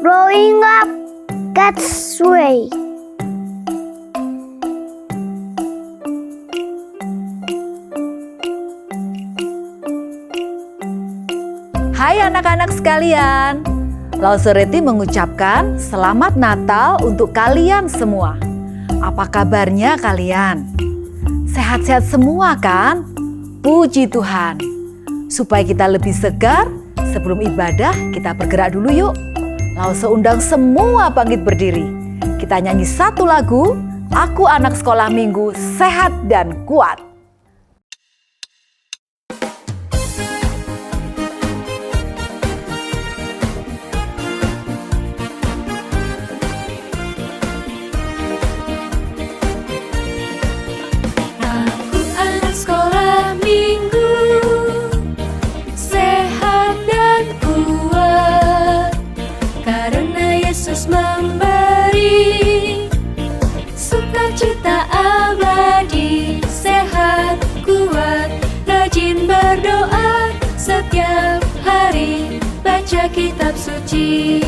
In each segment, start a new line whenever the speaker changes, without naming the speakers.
Growing up God's way.
Hai anak-anak sekalian, Lausereti mengucapkan selamat Natal untuk kalian semua. Apa kabarnya kalian? Sehat-sehat semua kan? Puji Tuhan. Supaya kita lebih segar, sebelum ibadah kita bergerak dulu yuk. Lause undang semua bangkit berdiri. Kita nyanyi satu lagu, Aku Anak Sekolah Minggu Sehat dan Kuat.
Setiap hari baca kitab suci.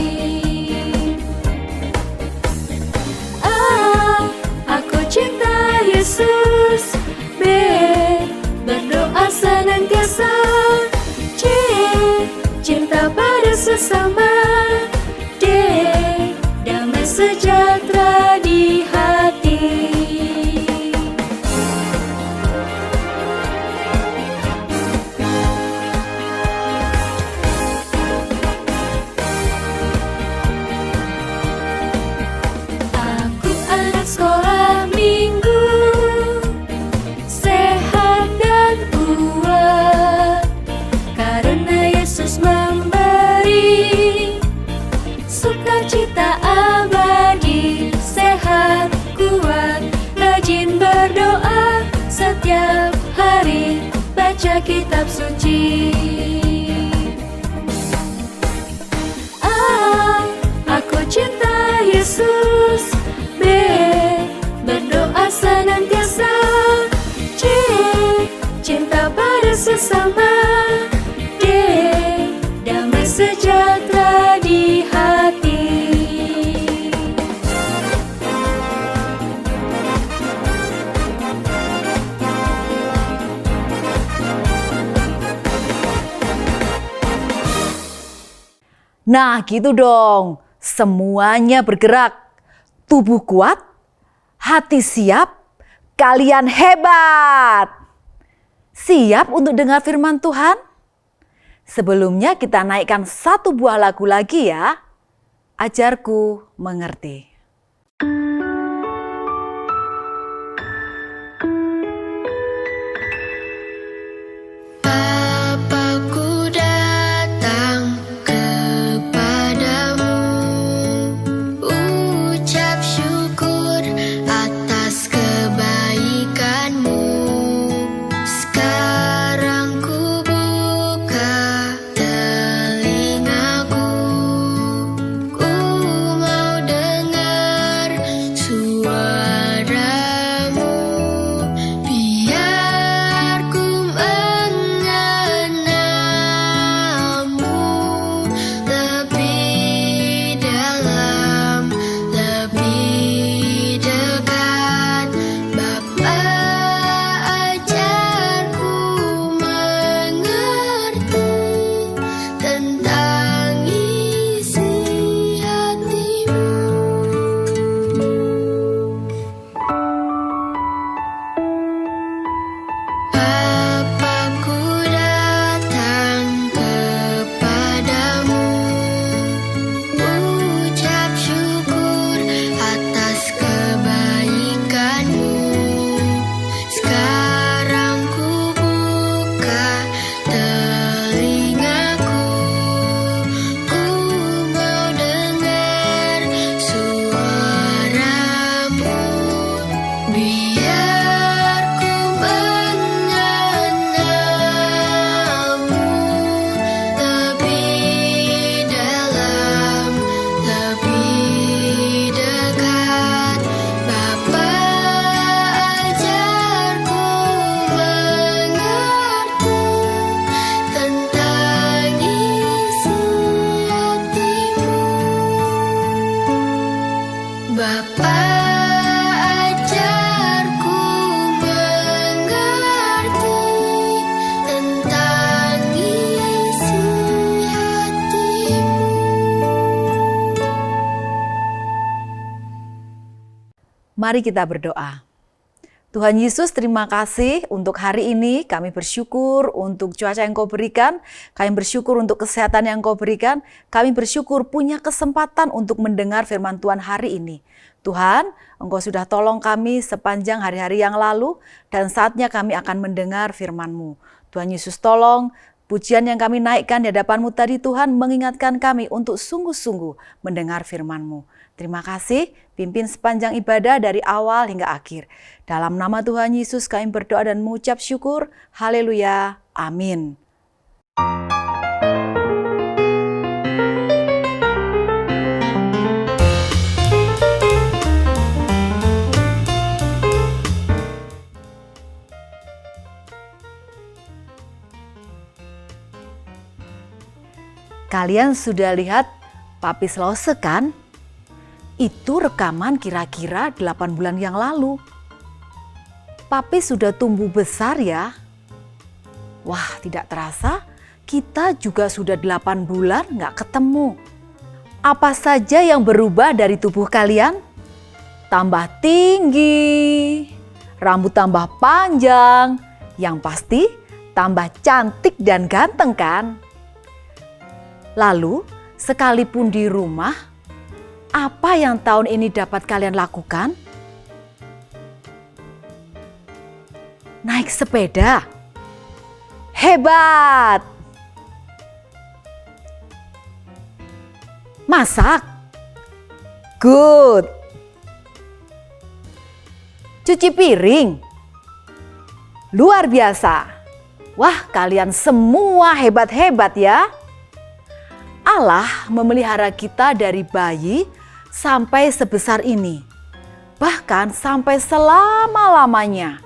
A. Aku cinta Yesus. B. Berdoa senantiasa. C. Cinta pada sesama. D. Damai sejahtera di hati. Sukacita abadi, sehat, kuat, rajin berdoa, setiap hari baca kitab suci. A. Aku cinta Yesus. B. Berdoa senantiasa. C. Cinta pada sesama. D. Damai sejahtera di hati.
Nah gitu dong, semuanya bergerak. Tubuh kuat, hati siap, kalian hebat. Siap untuk dengar firman Tuhan? Sebelumnya kita naikkan satu buah lagu lagi ya. Ajarku mengerti.
Telingaku, ku mau dengar Bapa, ajarku mengerti tentang isi hatimu.
Mari kita berdoa. Tuhan Yesus, terima kasih untuk hari ini. Kami bersyukur untuk cuaca yang Kau berikan. Kami bersyukur untuk kesehatan yang Kau berikan. Kami bersyukur punya kesempatan untuk mendengar firman Tuhan hari ini. Tuhan, Engkau sudah tolong kami sepanjang hari-hari yang lalu dan saatnya kami akan mendengar firman-Mu. Tuhan Yesus, tolong pujian yang kami naikkan di hadapan-Mu tadi, Tuhan, mengingatkan kami untuk sungguh-sungguh mendengar firman-Mu. Terima kasih, pimpin sepanjang ibadah dari awal hingga akhir. Dalam nama Tuhan Yesus kami berdoa dan mengucap syukur. Haleluya. Amin. Kalian sudah lihat Papis Lause kan? Itu rekaman kira-kira 8 bulan yang lalu. Papis sudah tumbuh besar ya. Wah, tidak terasa kita juga sudah 8 bulan nggak ketemu. Apa saja yang berubah dari tubuh kalian? Tambah tinggi, rambut tambah panjang, yang pasti tambah cantik dan ganteng kan? Lalu, sekalipun di rumah, apa yang tahun ini dapat kalian lakukan? Naik sepeda. Hebat! Masak. Good. Cuci piring. Luar biasa. Wah, kalian semua hebat-hebat ya. Allah memelihara kita dari bayi sampai sebesar ini, bahkan sampai selama-lamanya.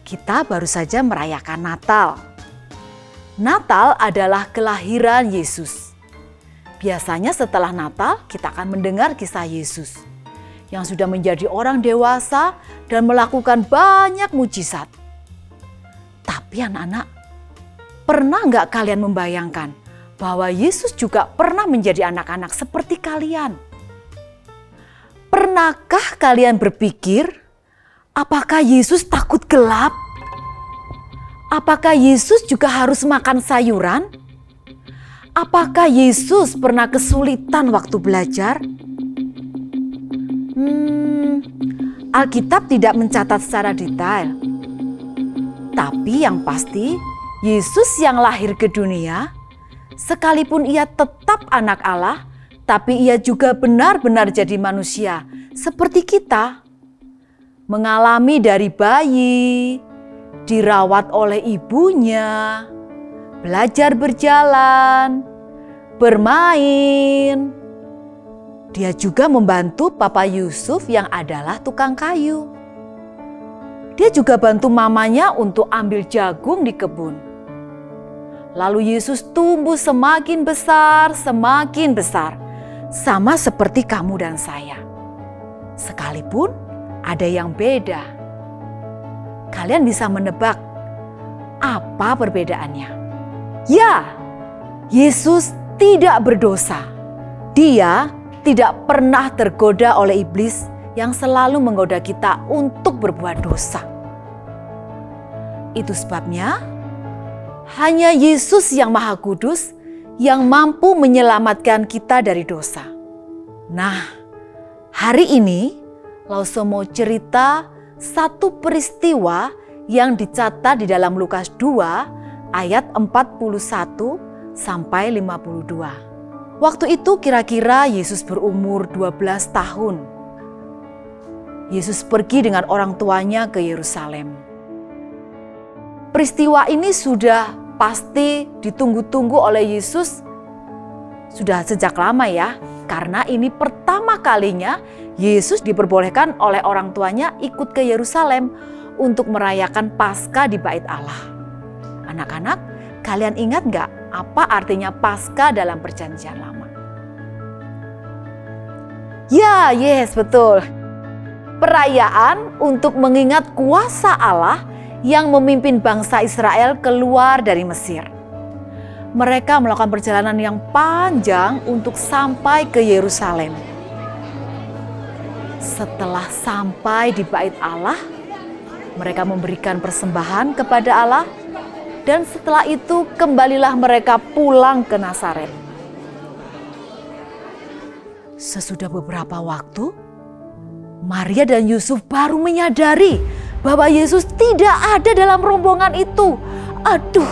Kita baru saja merayakan Natal. Natal adalah kelahiran Yesus. Biasanya setelah Natal kita akan mendengar kisah Yesus yang sudah menjadi orang dewasa dan melakukan banyak mujizat. Tapi anak-anak, pernah nggak kalian membayangkan bahwa Yesus juga pernah menjadi anak-anak seperti kalian? Pernahkah kalian berpikir, apakah Yesus takut gelap? Apakah Yesus juga harus makan sayuran? Apakah Yesus pernah kesulitan waktu belajar? Alkitab tidak mencatat secara detail. Tapi yang pasti, Yesus yang lahir ke dunia, sekalipun ia tetap anak Allah, tapi ia juga benar-benar jadi manusia seperti kita. Mengalami dari bayi, dirawat oleh ibunya, belajar berjalan, bermain. Dia juga membantu Papa Yusuf yang adalah tukang kayu. Dia juga bantu mamanya untuk ambil jagung di kebun. Lalu Yesus tumbuh semakin besar, sama seperti kamu dan saya. Sekalipun ada yang beda. Kalian bisa menebak apa perbedaannya? Ya, Yesus tidak berdosa. Dia tidak pernah tergoda oleh iblis yang selalu menggoda kita untuk berbuat dosa. Itu sebabnya hanya Yesus yang Maha Kudus yang mampu menyelamatkan kita dari dosa. Nah, hari ini Lause mau cerita satu peristiwa yang dicatat di dalam Lukas 2 ayat 41 sampai 52. Waktu itu kira-kira Yesus berumur 12 tahun. Yesus pergi dengan orang tuanya ke Yerusalem. Peristiwa ini sudah pasti ditunggu-tunggu oleh Yesus sudah sejak lama ya, karena ini pertama kalinya Yesus diperbolehkan oleh orang tuanya ikut ke Yerusalem untuk merayakan Paskah di Bait Allah. Anak-anak, kalian ingat nggak apa artinya Paskah dalam Perjanjian Lama? Ya, yes, betul. Perayaan untuk mengingat kuasa Allah yang memimpin bangsa Israel keluar dari Mesir. Mereka melakukan perjalanan yang panjang untuk sampai ke Yerusalem. Setelah sampai di Bait Allah, mereka memberikan persembahan kepada Allah, dan setelah itu kembalilah mereka pulang ke Nazaret. Sesudah beberapa waktu, Maria dan Yusuf baru menyadari bahwa Yesus tidak ada dalam rombongan itu. Aduh,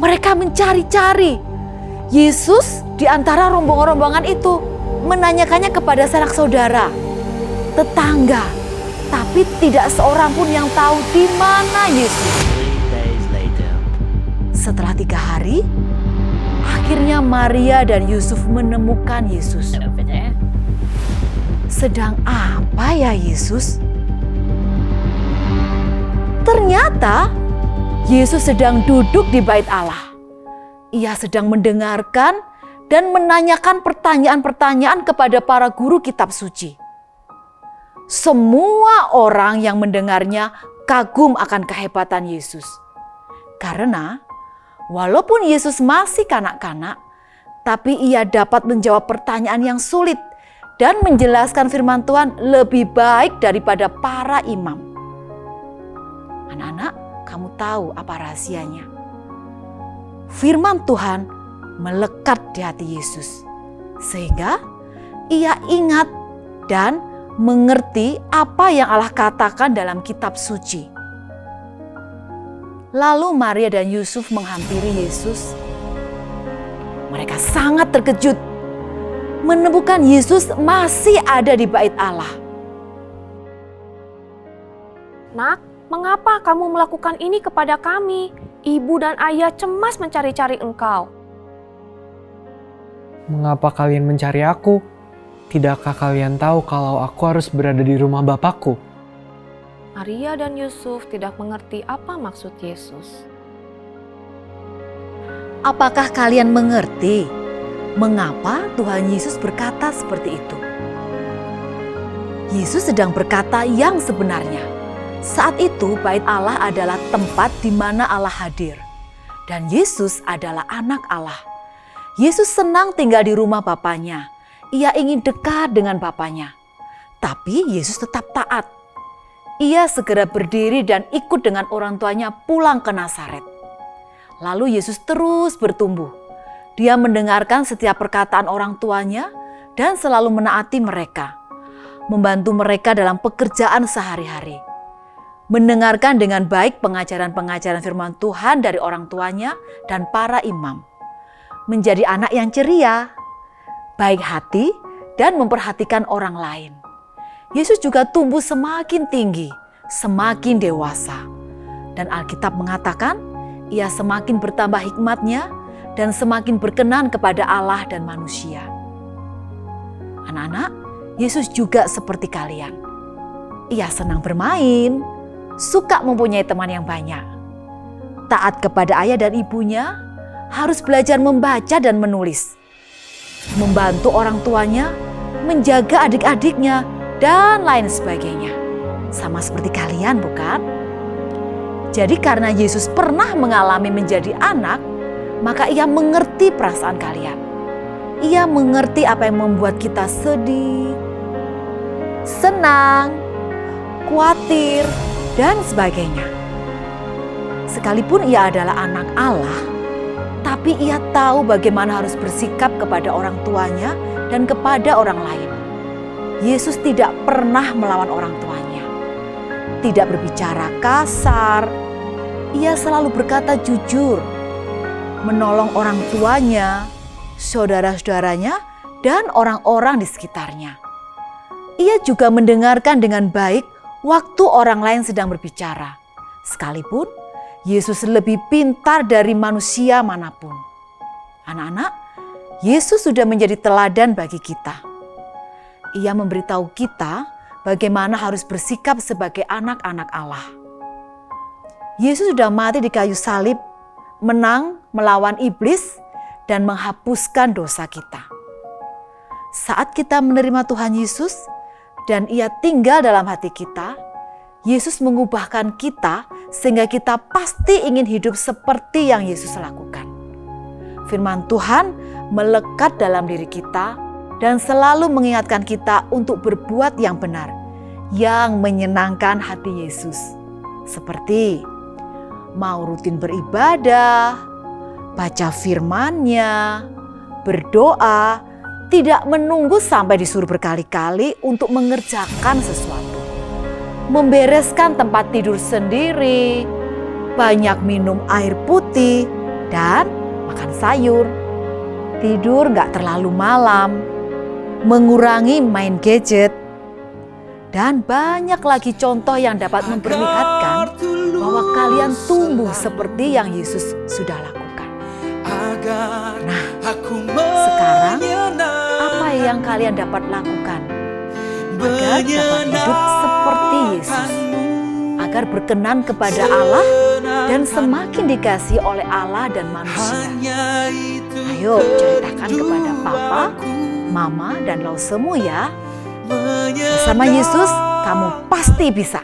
mereka mencari-cari Yesus di antara rombongan-rombongan itu, menanyakannya kepada sanak saudara, tetangga, tapi tidak seorang pun yang tahu di mana Yesus. Setelah 3 hari, akhirnya Maria dan Yusuf menemukan Yesus. Sedang apa ya Yesus? Ternyata Yesus sedang duduk di Bait Allah. Ia sedang mendengarkan dan menanyakan pertanyaan-pertanyaan kepada para guru kitab suci. Semua orang yang mendengarnya kagum akan kehebatan Yesus. Karena walaupun Yesus masih kanak-kanak, tapi ia dapat menjawab pertanyaan yang sulit dan menjelaskan firman Tuhan lebih baik daripada para imam. Anak-anak, kamu tahu apa rahasianya? Firman Tuhan melekat di hati Yesus, sehingga ia ingat dan mengerti apa yang Allah katakan dalam kitab suci. Lalu Maria dan Yusuf menghampiri Yesus. Mereka sangat terkejut menemukan Yesus masih ada di Bait Allah.
Nak, mengapa kamu melakukan ini kepada kami? Ibu dan ayah cemas mencari-cari engkau.
Mengapa kalian mencari aku? Tidakkah kalian tahu kalau aku harus berada di rumah Bapakku?
Maria dan Yusuf tidak mengerti apa maksud Yesus.
Apakah kalian mengerti mengapa Tuhan Yesus berkata seperti itu? Yesus sedang berkata yang sebenarnya. Saat itu Bait Allah adalah tempat di mana Allah hadir. Dan Yesus adalah anak Allah. Yesus senang tinggal di rumah Bapaknya. Ia ingin dekat dengan Bapaknya. Tapi Yesus tetap taat. Ia segera berdiri dan ikut dengan orang tuanya pulang ke Nazaret. Lalu Yesus terus bertumbuh. Dia mendengarkan setiap perkataan orang tuanya dan selalu menaati mereka. Membantu mereka dalam pekerjaan sehari-hari. Mendengarkan dengan baik pengajaran-pengajaran firman Tuhan dari orang tuanya dan para imam. Menjadi anak yang ceria, baik hati, dan memperhatikan orang lain. Yesus juga tumbuh semakin tinggi, semakin dewasa. Dan Alkitab mengatakan, ia semakin bertambah hikmatnya dan semakin berkenan kepada Allah dan manusia. Anak-anak, Yesus juga seperti kalian. Ia senang bermain, suka mempunyai teman yang banyak. Taat kepada ayah dan ibunya, harus belajar membaca dan menulis. Membantu orang tuanya, menjaga adik-adiknya, dan lain sebagainya. Sama seperti kalian, bukan? Jadi karena Yesus pernah mengalami menjadi anak, maka ia mengerti perasaan kalian. Ia mengerti apa yang membuat kita sedih, senang, khawatir, dan sebagainya. Sekalipun ia adalah anak Allah, tapi ia tahu bagaimana harus bersikap kepada orang tuanya dan kepada orang lain. Yesus tidak pernah melawan orang tuanya. Tidak berbicara kasar. Ia selalu berkata jujur. Menolong orang tuanya, saudara-saudaranya, dan orang-orang di sekitarnya. Ia juga mendengarkan dengan baik waktu orang lain sedang berbicara. Sekalipun Yesus lebih pintar dari manusia manapun. Anak-anak, Yesus sudah menjadi teladan bagi kita. Ia memberitahu kita bagaimana harus bersikap sebagai anak-anak Allah. Yesus sudah mati di kayu salib, menang melawan iblis dan menghapuskan dosa kita. Saat kita menerima Tuhan Yesus dan Ia tinggal dalam hati kita, Yesus mengubahkan kita sehingga kita pasti ingin hidup seperti yang Yesus lakukan. Firman Tuhan melekat dalam diri kita dan selalu mengingatkan kita untuk berbuat yang benar, yang menyenangkan hati Yesus. Seperti mau rutin beribadah, baca firman-Nya, berdoa, tidak menunggu sampai disuruh berkali-kali untuk mengerjakan sesuatu. Membereskan tempat tidur sendiri, banyak minum air putih, dan makan sayur. Tidur gak terlalu malam, mengurangi main gadget, dan banyak lagi contoh yang dapat memperlihatkan bahwa kalian tumbuh seperti yang Yesus sudah lakukan. Nah, sekarang apa yang kalian dapat lakukan agar dapat hidup seperti Yesus, agar berkenan kepada Allah dan semakin dikasihi oleh Allah dan manusia? Ayo ceritakan kepada Papa, Mama, dan Lausemu ya. Bersama Yesus, kamu pasti bisa.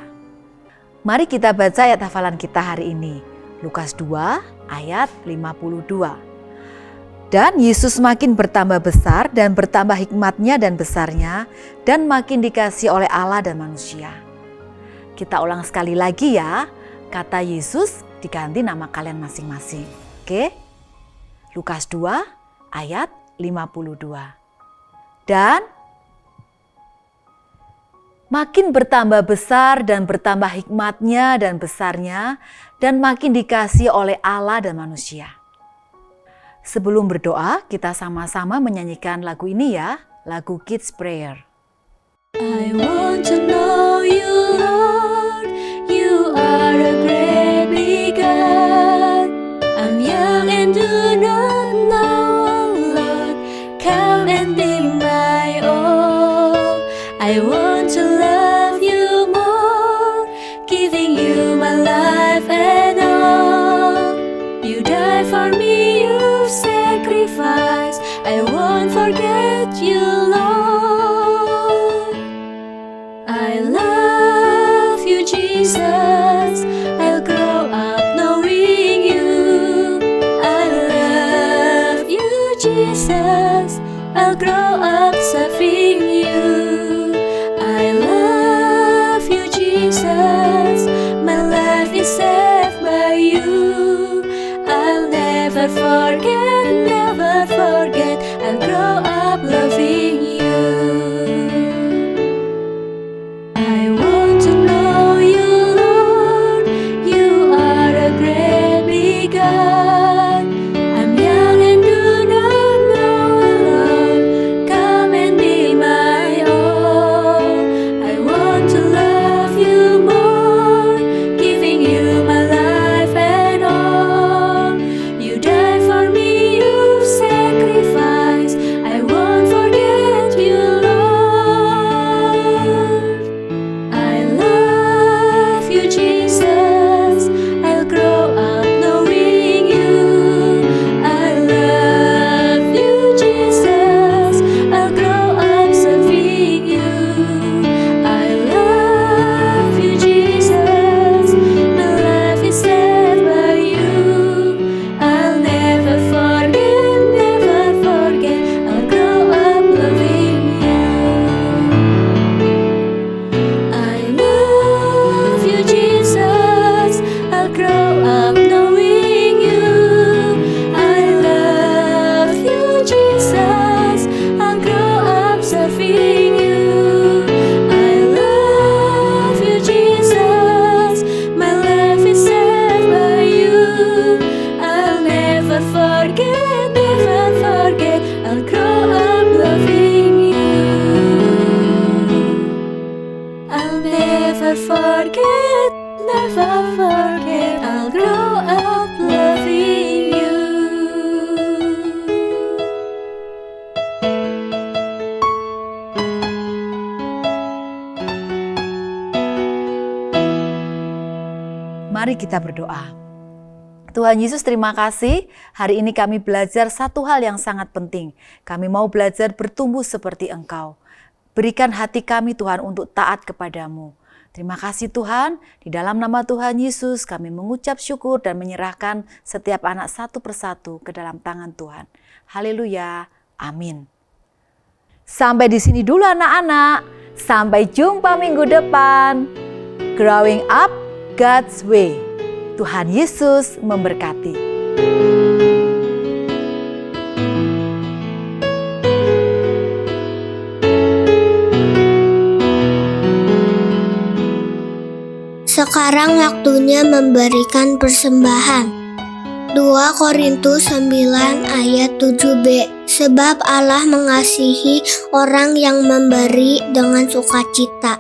Mari kita baca ayat hafalan kita hari ini. Lukas 2 ayat 52. Dan Yesus makin bertambah besar dan bertambah hikmatnya dan besarnya dan makin dikasihi oleh Allah dan manusia. Kita ulang sekali lagi ya. Kata Yesus diganti nama kalian masing-masing. Oke? Lukas 2 ayat 52. Dan makin bertambah besar dan bertambah hikmatnya dan besarnya dan makin dikasihi oleh Allah dan manusia. Sebelum berdoa, kita sama-sama menyanyikan lagu ini ya, lagu Kids Prayer.
I want to know you, Lord. You are a great big God. I'm young and do not know, oh Lord. Come and be my all. I want to love you more, giving you my life and all. You died for me, you sacrifice. I won't forget you, Lord. I love you, Jesus. I'll grow up knowing you. I love you, Jesus. I'll grow up serving you. I love you, Jesus. My life is saved by you. I'll never forget, never forget. I'll grow up loving you. I want to know you, Lord. You are a great big God. I'm young and do not know, Lord. Come and be my all. I want to love you more, giving you my life and all. You died for me, you sacrifice. I won't forget you, Lord. I love you, Jesus. I'll grow up knowing you. I love you, Jesus. I'll grow up serving you. I love you, Jesus. My life is saved by you. I'll never forget, never forget. I'll grow up loving you. I love you, Jesus. I'll grow up knowing you. I love you, Jesus. I'll grow up serving you. I love you, Jesus. My life is saved by you. I'll never forget, never forget. I'll grow up loving you. I'll never forget, never forget. I'll grow up loving you.
Mari kita berdoa. Tuhan Yesus, terima kasih. Hari ini kami belajar satu hal yang sangat penting. Kami mau belajar bertumbuh seperti Engkau. Berikan hati kami Tuhan untuk taat kepadamu. Terima kasih Tuhan, di dalam nama Tuhan Yesus kami mengucap syukur dan menyerahkan setiap anak satu persatu ke dalam tangan Tuhan. Haleluya, amin. Sampai di sini dulu anak-anak. Sampai jumpa minggu depan. Growing up God's way. Tuhan Yesus memberkati.
Sekarang waktunya memberikan persembahan. 2 Korintus 9 ayat 7b. Sebab Allah mengasihi orang yang memberi dengan sukacita.